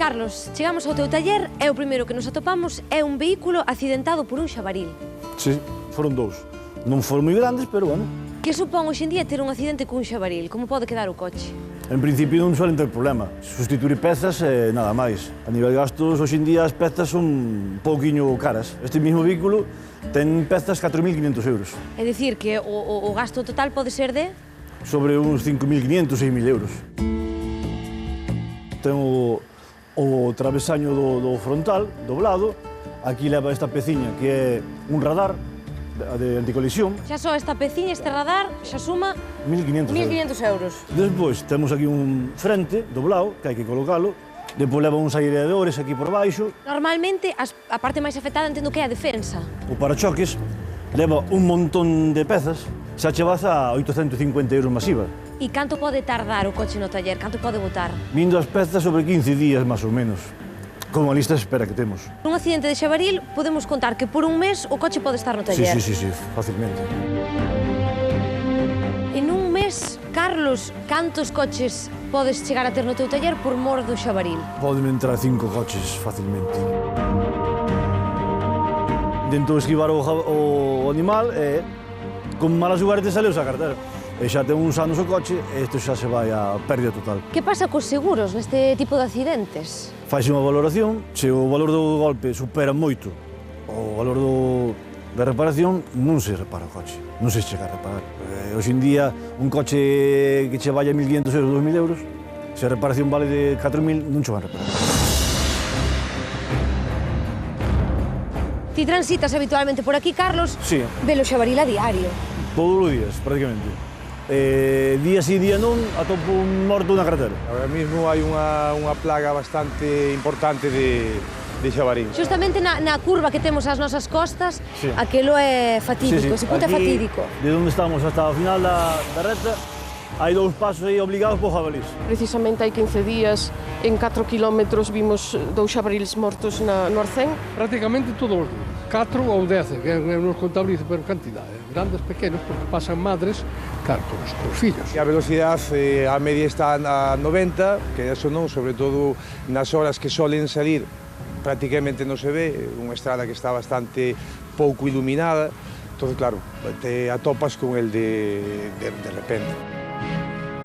Carlos, chegamos ao teu taller e o primeiro que nos atopamos é un vehículo accidentado por un xabaril. Sí, foron dous. Non foron moi grandes, pero bueno. Que supón hoxe en día ter un accidente cun xabaril? Como pode quedar o coche? En principio non suelen ter problema. Sustituir pezas e nada máis. A nivel de gastos, hoxe en día as pezas son un pouquiño caras. Este mismo vehículo ten pezas 4.500 euros. É dicir que o gasto total pode ser de... Sobre uns 5.500, 6.000 euros. Ten o travesaño do frontal, doblado. Aquí leva esta peciña que é un radar de anticolisión. Xa só esta peciña, este radar, xa suma 1.500 euros. Despois temos aquí un frente doblado, que hai que colocalo. Depois leva uns aireadores aquí por baixo. Normalmente, a parte máis afectada entendo que é a defensa. O parachoques leva un montón de pezas, xa che vas a 850 euros masiva. E canto pode tardar o coche no taller? Canto pode botar? Vindo as pezas sobre 15 días, máis ou menos, como a lista de espera que temos. Nun accidente de xabaril, podemos contar que por un mes o coche pode estar no taller. Sí, facilmente. En un mes, Carlos, cantos coches podes chegar a ter no teu taller por mor do xabaril? Poden entrar 5 coches facilmente. Intento esquivar o animal e, con mala suerte, saleus a cartera. E xa ten uns anos o coche e isto xa se vai a pérdida total. Que pasa cos seguros neste tipo de accidentes? Faise unha valoración, se o valor do golpe supera moito o valor da reparación, non se repara o coche, non se chega a reparar. Hoxe en día, un coche que che vaya 1.500 euros, 2.000 euros, se a reparación vale de 4.000, non che van a reparar. Ti transitas habitualmente por aquí, Carlos? Sí. Velo xabaril a diario. Todos os días, prácticamente. Día sí, día non, atopo un morto na carretera. Ahora mismo hai unha plaga bastante importante de xabaril. Justamente na curva que temos ás nosas costas, sí. Aquelo é fatídico, ese punto é fatídico. De onde estamos hasta o final da reta, hai 2 pasos aí obligados por jabalís. Precisamente hai 15 días, en 4 kilómetros, vimos 2 xabarils mortos no Arcén. Prácticamente todos os días. 4 ou 10, que nos contabilizo por cantidade. Grandes, pequenos, porque pasan madres, claro, cos fillos. A velocidade a media está a 90, que eso non, sobre todo nas horas que solen salir, prácticamente non se ve, unha estrada que está bastante pouco iluminada, entón, claro, te atopas con el de repente.